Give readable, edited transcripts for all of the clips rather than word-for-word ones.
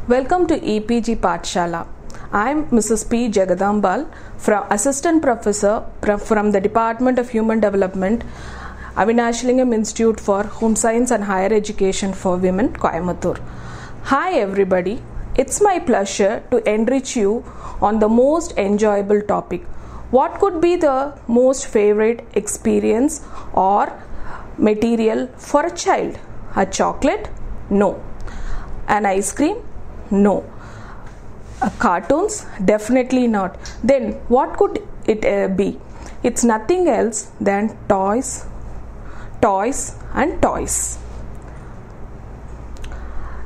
Welcome to EPG Pathshala. I am Mrs. P. Jagadambal, Assistant Professor from the Department of Human Development, Avinashlingam Institute for Home Science and Higher Education for Women, Coimbatore. Hi everybody, it's my pleasure to enrich you on the most enjoyable topic. What could be the most favorite experience or material for a child? A chocolate? No. An ice cream? No. Cartoons? Definitely not. Then what could it be? It's nothing else than toys and toys.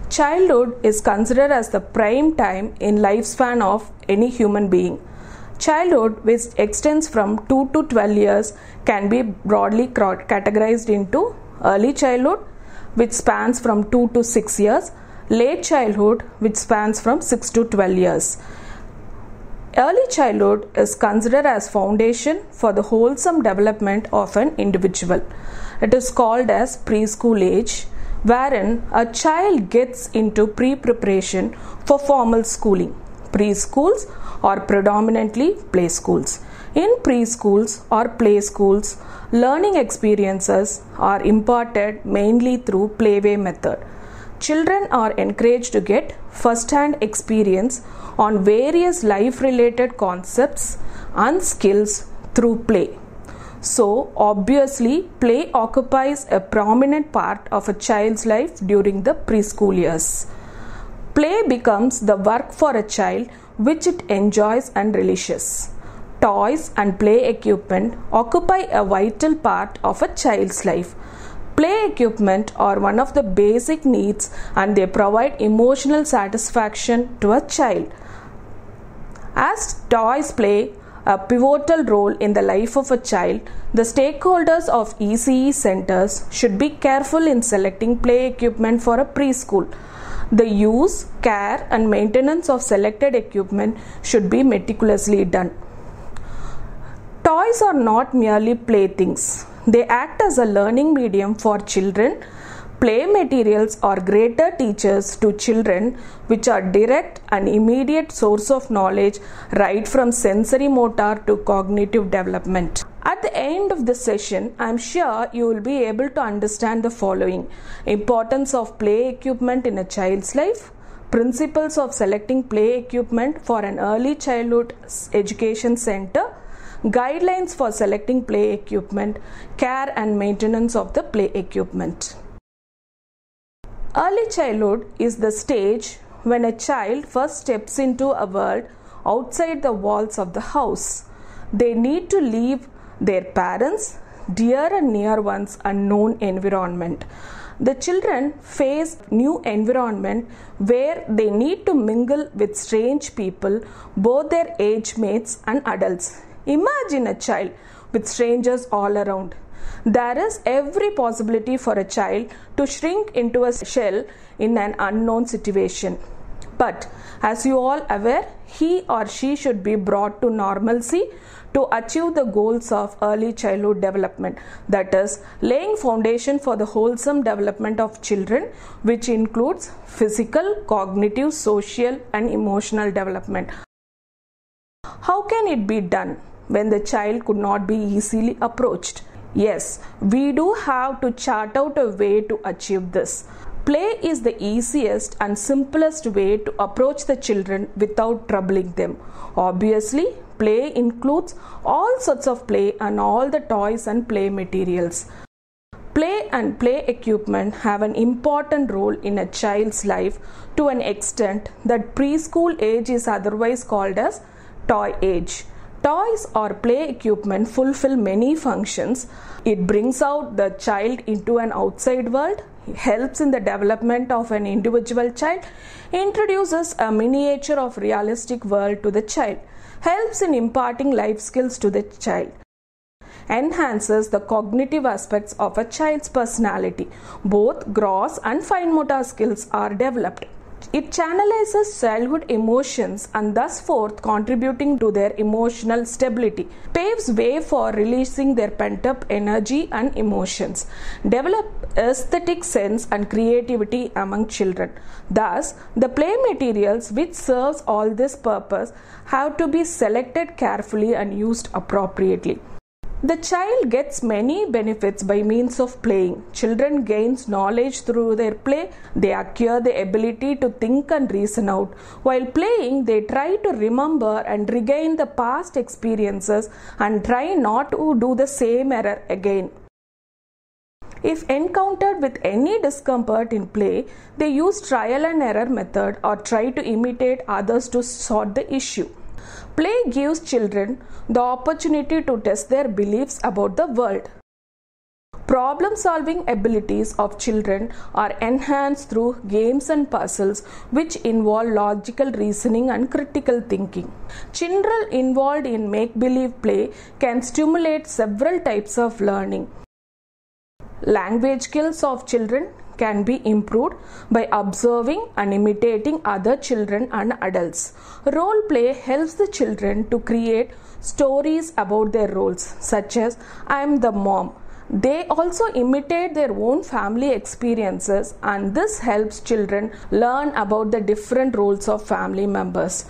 Childhood is considered as the prime time in lifespan of any human being. Childhood, which extends from 2 to 12 years, can be broadly categorized into early childhood, which spans from 2 to 6 years, late childhood, which spans from 6 to 12 years. Early childhood is considered as foundation for the wholesome development of an individual. It is called as preschool age, wherein a child gets into pre-preparation for formal schooling. Preschools are predominantly play schools. In preschools or play schools, learning experiences are imparted mainly through playway method. Children are encouraged to get first-hand experience on various life-related concepts and skills through play. So, obviously, play occupies a prominent part of a child's life during the preschool years. Play becomes the work for a child which it enjoys and relishes. Toys and play equipment occupy a vital part of a child's life. Play equipment are one of the basic needs and they provide emotional satisfaction to a child. As toys play a pivotal role in the life of a child, the stakeholders of ECE centers should be careful in selecting play equipment for a preschool. The use, care and maintenance of selected equipment should be meticulously done. Toys are not merely playthings. They act as a learning medium for children. Play materials are greater teachers to children, which are direct and immediate source of knowledge right from sensory motor to cognitive development. At the end of the session, I am sure you will be able to understand the following: importance of play equipment in a child's life, principles of selecting play equipment for an early childhood education center, guidelines for selecting play equipment, care and maintenance of the play equipment. Early childhood is the stage when a child first steps into a world outside the walls of the house. They need to leave their parents, dear and near ones, unknown environment. The children face new environment where they need to mingle with strange people, both their age mates and adults. Imagine a child with strangers all around. There is every possibility for a child to shrink into a shell in an unknown situation. But as you all aware, he or she should be brought to normalcy to achieve the goals of early childhood development, that is, laying foundation for the wholesome development of children, which includes physical, cognitive, social and emotional development. How can it be done when the child could not be easily approached? Yes, we do have to chart out a way to achieve this. Play is the easiest and simplest way to approach the children without troubling them. Obviously, play includes all sorts of play and all the toys and play materials. Play and play equipment have an important role in a child's life to an extent that preschool age is otherwise called as toy age. Toys or play equipment fulfill many functions. It brings out the child into an outside world, helps in the development of an individual child, introduces a miniature of realistic world to the child, helps in imparting life skills to the child, enhances the cognitive aspects of a child's personality. Both gross and fine motor skills are developed. It channelizes childhood emotions and thus forth contributing to their emotional stability, paves way for releasing their pent-up energy and emotions, develop aesthetic sense and creativity among children. Thus, the play materials which serves all this purpose have to be selected carefully and used appropriately. The child gets many benefits by means of playing. Children gains knowledge through their play. They acquire the ability to think and reason out. While playing, they try to remember and regain the past experiences and try not to do the same error again. If encountered with any discomfort in play, they use trial and error method or try to imitate others to sort the issue. Play gives children the opportunity to test their beliefs about the world. Problem-solving abilities of children are enhanced through games and puzzles which involve logical reasoning and critical thinking. Children involved in make-believe play can stimulate several types of learning. Language skills of children can be improved by observing and imitating other children and adults. Role play helps the children to create stories about their roles, such as I am the mom. They also imitate their own family experiences, and this helps children learn about the different roles of family members.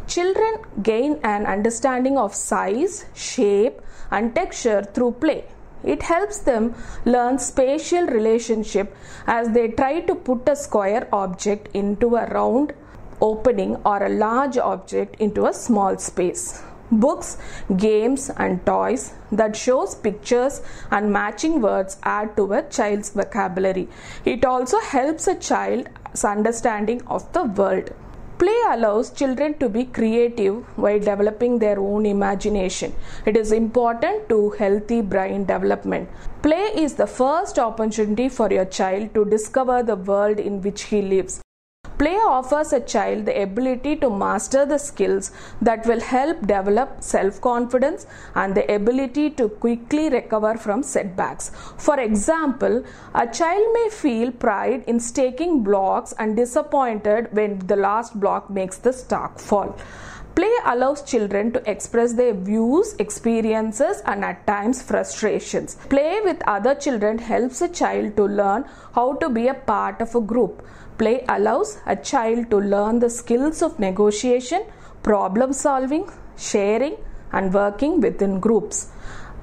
Children gain an understanding of size, shape, and texture through play. It helps them learn spatial relationship as they try to put a square object into a round opening or a large object into a small space. Books, games and toys that shows pictures and matching words add to a child's vocabulary. It also helps a child's understanding of the world. Play allows children to be creative while developing their own imagination. It is important to healthy brain development. Play is the first opportunity for your child to discover the world in which he lives. Play offers a child the ability to master the skills that will help develop self-confidence and the ability to quickly recover from setbacks. For example, a child may feel pride in staking blocks and disappointed when the last block makes the stack fall. Play allows children to express their views, experiences, and at times frustrations. Play with other children helps a child to learn how to be a part of a group. Play allows a child to learn the skills of negotiation, problem solving, sharing, and working within groups.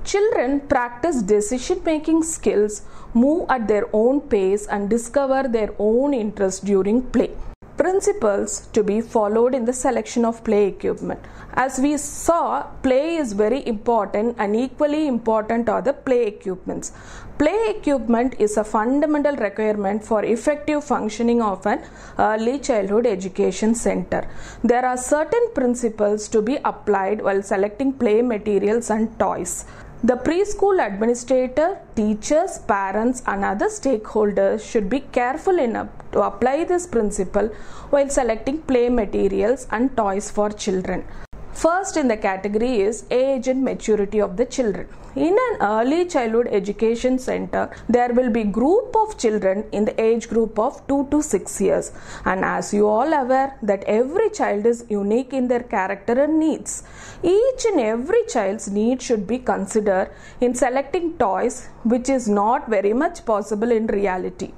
Children practice decision-making skills, move at their own pace, and discover their own interests during play. Principles to be followed in the selection of play equipment. As we saw, play is very important, and equally important are the play equipments. Play equipment is a fundamental requirement for effective functioning of an early childhood education center. There are certain principles to be applied while selecting play materials and toys. The preschool administrator, teachers, parents, and other stakeholders should be careful enough to apply this principle while selecting play materials and toys for children. First in the category is age and maturity of the children. In an early childhood education center, there will be group of children in the age group of 2 to 6 years. And as you all aware that every child is unique in their character and needs. Each and every child's need should be considered in selecting toys, which is not very much possible in reality.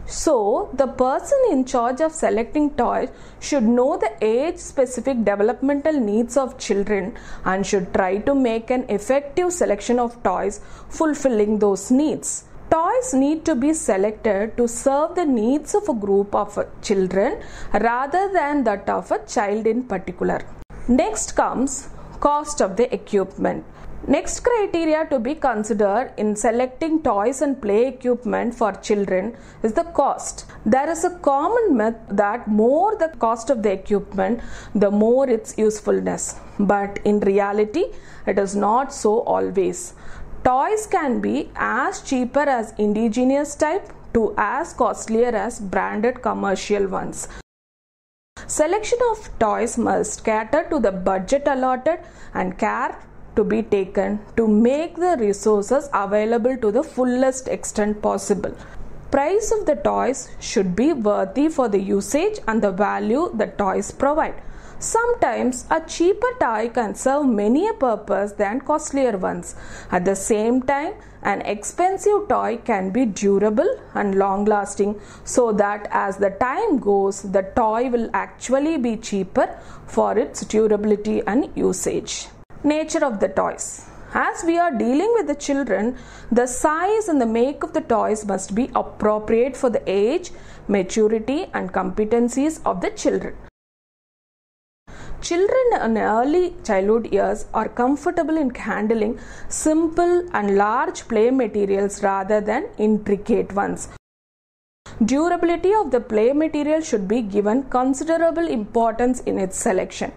So, the person in charge of selecting toys should know the age-specific developmental needs of children and should try to make an effective selection of toys fulfilling those needs. Toys need to be selected to serve the needs of a group of children rather than that of a child in particular. Next comes cost of the equipment. Next criteria to be considered in selecting toys and play equipment for children is the cost. There is a common myth that more the cost of the equipment, the more its usefulness. But in reality, it is not so always. Toys can be as cheaper as indigenous type to as costlier as branded commercial ones. Selection of toys must cater to the budget allotted and care to be taken to make the resources available to the fullest extent possible. price of the toys should be worthy for the usage and the value the toys provide. Sometimes a cheaper toy can serve many a purpose than costlier ones. At the same time, an expensive toy can be durable and long lasting, so that as the time goes, the toy will actually be cheaper for its durability and usage. Nature of the toys. As we are dealing with the children, the size and the make of the toys must be appropriate for the age, maturity and competencies of the children. Children in early childhood years are comfortable in handling simple and large play materials rather than intricate ones. Durability of the play material should be given considerable importance in its selection.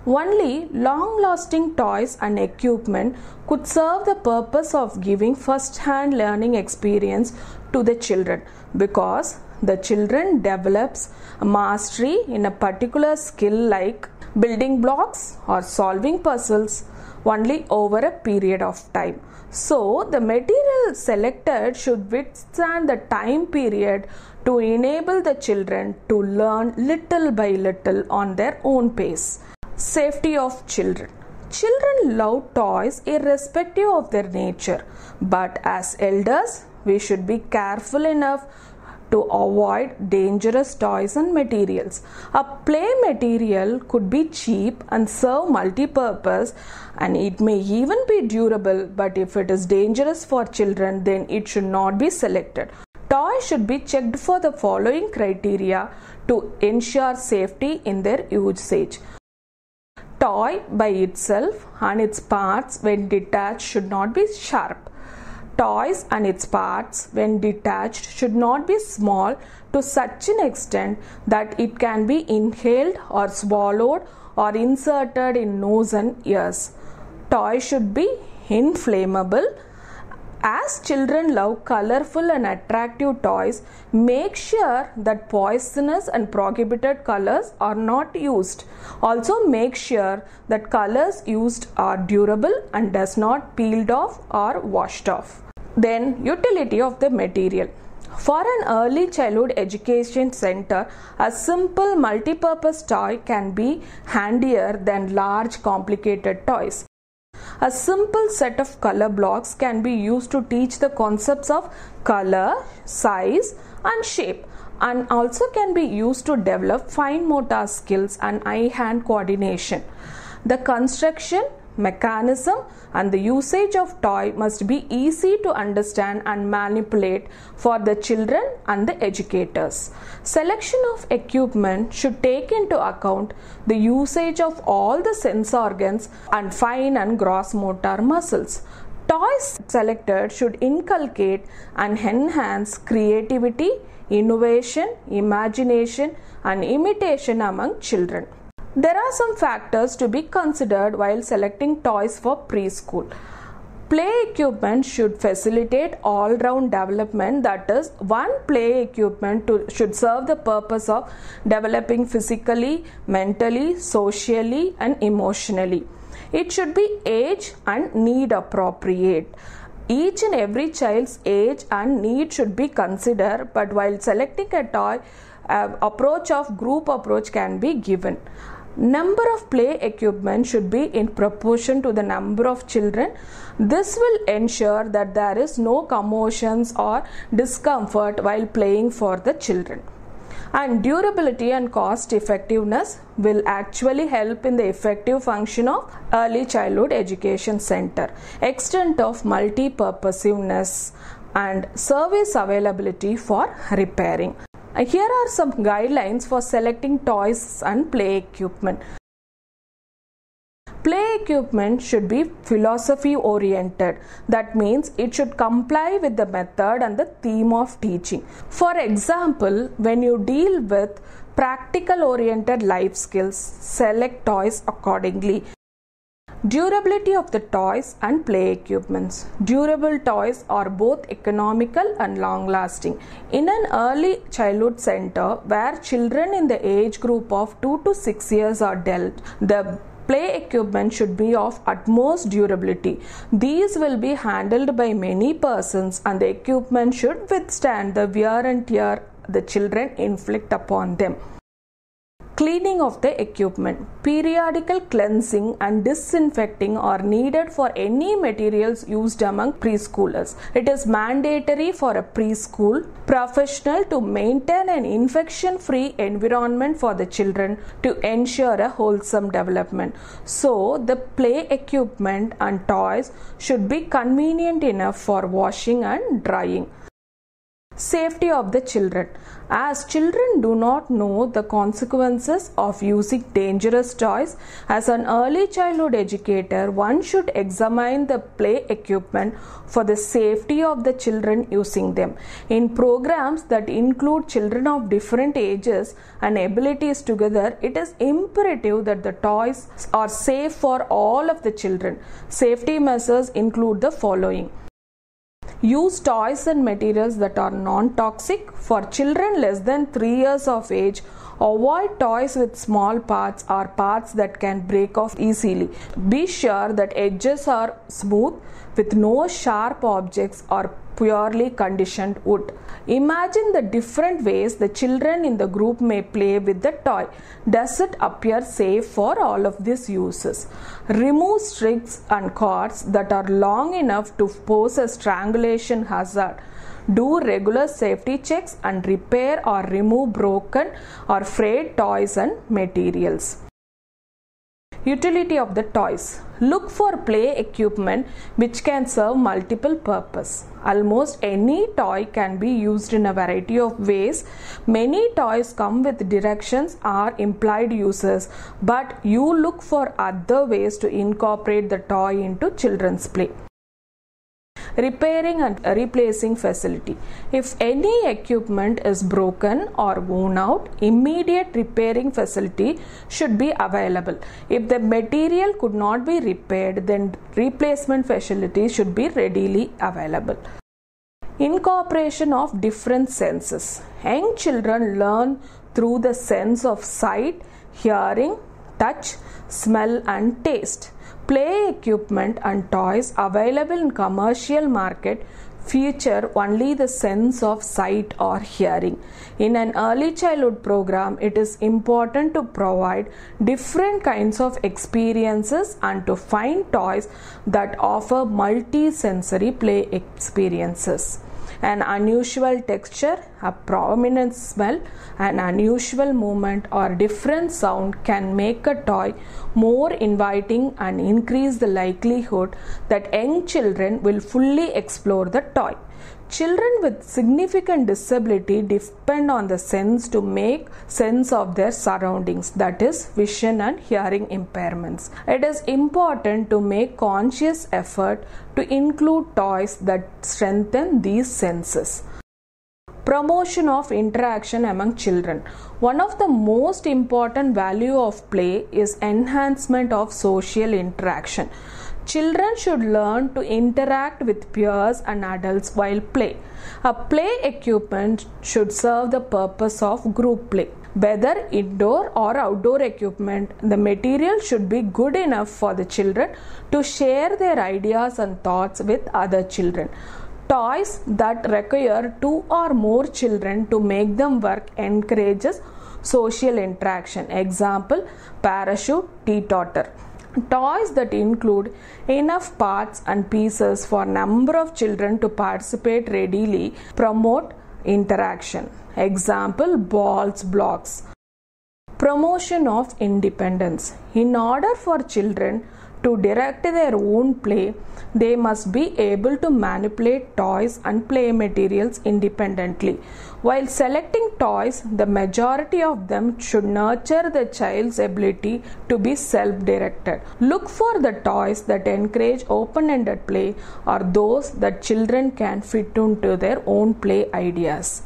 Only long-lasting toys and equipment could serve the purpose of giving first-hand learning experience to the children, because the children develops mastery in a particular skill like building blocks or solving puzzles only over a period of time. So, the material selected should withstand the time period to enable the children to learn little by little on their own pace. Safety of children. Children love toys irrespective of their nature, but as elders, we should be careful enough to avoid dangerous toys and materials. A play material could be cheap and serve multi-purpose, and it may even be durable, but if it is dangerous for children, then it should not be selected. Toys should be checked for the following criteria to ensure safety in their usage. Toy by itself and its parts when detached should not be sharp. Toys and its parts when detached should not be small to such an extent that it can be inhaled or swallowed or inserted in nose and ears. Toys should be inflammable. As children love colorful and attractive toys, make sure that poisonous and prohibited colors are not used. Also make sure that colors used are durable and does not peeled off or washed off. Then, utility of the material. For an early childhood education center, a simple multi-purpose toy can be handier than large complicated toys. A simple set of color blocks can be used to teach the concepts of color, size and shape, and also can be used to develop fine motor skills and eye-hand coordination. The construction, mechanism and the usage of toy must be easy to understand and manipulate for the children and the educators. Selection of equipment should take into account the usage of all the sense organs and fine and gross motor muscles. Toys selected should inculcate and enhance creativity, innovation, imagination and imitation among children. There are some factors to be considered while selecting toys for preschool. Play equipment should facilitate all-round development, that is, one play equipment should serve the purpose of developing physically, mentally, socially and emotionally. It should be age and need appropriate. Each and every child's age and need should be considered, but while selecting a toy, approach of group approach can be given. Number of play equipment should be in proportion to the number of children. This will ensure that there is no commotions or discomfort while playing for the children. And durability and cost effectiveness will actually help in the effective function of early childhood education center. Extent of multi-purposiveness and service availability for repairing. Here are some guidelines for selecting toys and play equipment. Play equipment should be philosophy oriented. That means it should comply with the method and the theme of teaching. For example, when you deal with practical oriented life skills, select toys accordingly. Durability of the toys and play equipments. Durable toys are both economical and long-lasting. In an early childhood center where children in the age group of 2 to 6 years are dealt, the Play equipment should be of utmost durability. These will be handled by many persons, and the equipment should withstand the wear and tear the children inflict upon them. Cleaning of the equipment. Periodical cleansing and disinfecting are needed for any materials used among preschoolers. It is mandatory for a preschool professional to maintain an infection-free environment for the children to ensure a wholesome development. So, the play equipment and toys should be convenient enough for washing and drying. Safety of the children. As children do not know the consequences of using dangerous toys, as an early childhood educator, one should examine the play equipment for the safety of the children using them. In programs that include children of different ages and abilities together, it is imperative that the toys are safe for all of the children. Safety measures include the following. Use toys and materials that are non-toxic. For children less than 3 years of age, avoid toys with small parts or parts that can break off easily. Be sure that edges are smooth with no sharp objects or purely conditioned wood. Imagine the different ways the children in the group may play with the toy. Does it appear safe for all of these uses? Remove strings and cords that are long enough to pose a strangulation hazard. Do regular safety checks and repair or remove broken or frayed toys and materials. Utility of the toys. Look for play equipment which can serve multiple purposes. Almost any toy can be used in a variety of ways. Many toys come with directions or implied uses, but you look for other ways to incorporate the toy into children's play. Repairing and replacing facility. If any equipment is broken or worn out, immediate repairing facility should be available. If the material could not be repaired, then replacement facility should be readily available. Incorporation of different senses. Young children learn through the sense of sight, hearing, touch, smell and taste. Play equipment and toys available in commercial market feature only the sense of sight or hearing. In an early childhood program, it is important to provide different kinds of experiences and to find toys that offer multi-sensory play experiences. An unusual texture, a prominent smell, an unusual movement or different sound can make a toy more inviting and increase the likelihood that young children will fully explore the toy. Children with significant disability depend on the sense to make sense of their surroundings, that is, vision and hearing impairments. It is important to make conscious effort to include toys that strengthen these senses. Promotion of interaction among children. One of the most important value of play is enhancement of social interaction. Children should learn to interact with peers and adults while play. A play equipment should serve the purpose of group play. Whether indoor or outdoor equipment, the material should be good enough for the children to share their ideas and thoughts with other children. Toys that require 2 or more children to make them work encourages social interaction. Example, parachute, teeter-totter. Toys that include enough parts and pieces for a number of children to participate readily promote interaction. Example, balls, blocks. Promotion of independence. In order for children to direct their own play, they must be able to manipulate toys and play materials independently. While selecting toys, the majority of them should nurture the child's ability to be self-directed. Look for the toys that encourage open-ended play or those that children can fit into their own play ideas.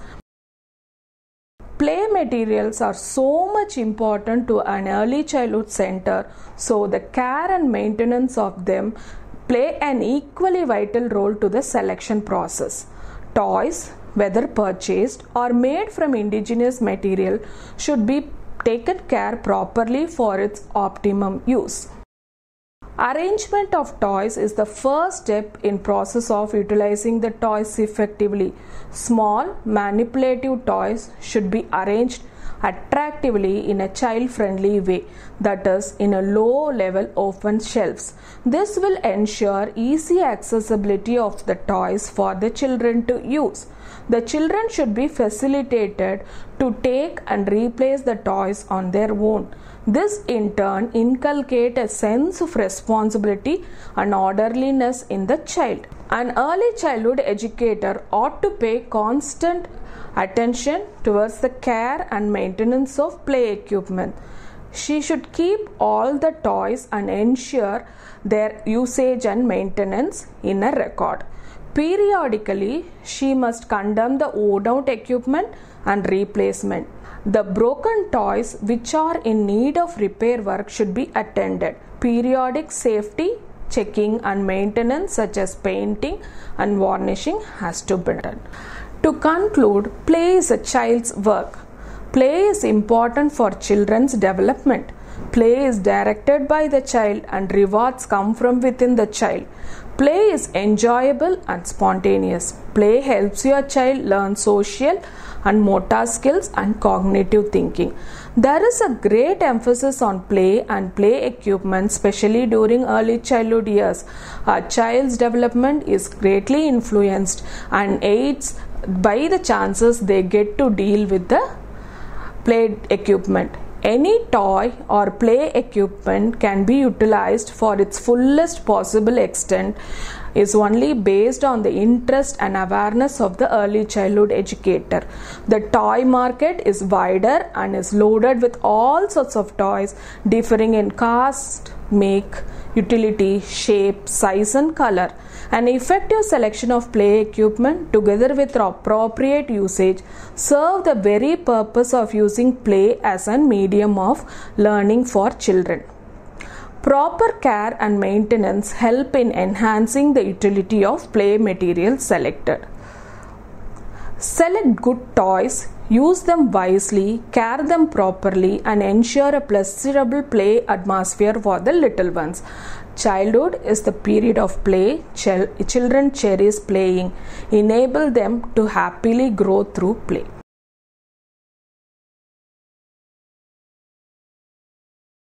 Play materials are so much important to an early childhood center, so the care and maintenance of them play an equally vital role to the selection process. Toys, whether purchased or made from indigenous material, should be taken care properly for its optimum use. Arrangement of toys is the first step in process of utilizing the toys effectively. Small manipulative toys should be arranged attractively in a child-friendly way, that is, in a low-level open shelves. This will ensure easy accessibility of the toys for the children to use. The children should be facilitated to take and replace the toys on their own. This in turn inculcates a sense of responsibility and orderliness in the child. An early childhood educator ought to pay constant attention towards the care and maintenance of play equipment. She should keep all the toys and ensure their usage and maintenance in a record. Periodically, she must condemn the worn out equipment and replacement. The broken toys which are in need of repair work should be attended. Periodic safety checking and maintenance such as painting and varnishing has to be done. To conclude, play is a child's work. Play is important for children's development. Play is directed by the child and rewards come from within the child. Play is enjoyable and spontaneous. Play helps your child learn social and motor skills and cognitive thinking. There is a great emphasis on play and play equipment, especially during early childhood years. A child's development is greatly influenced and aids by the chances they get to deal with the play equipment. Any toy or play equipment can be utilized for its fullest possible extent is only based on the interest and awareness of the early childhood educator. The toy market is wider and is loaded with all sorts of toys differing in cost, make, utility, shape, size and color. An effective selection of play equipment together with appropriate usage serve the very purpose of using play as a medium of learning for children. Proper care and maintenance help in enhancing the utility of play materials selected. Select good toys, use them wisely, care them properly, and ensure a pleasurable play atmosphere for the little ones. Childhood is the period of play. Children cherish playing. Enable them to happily grow through play.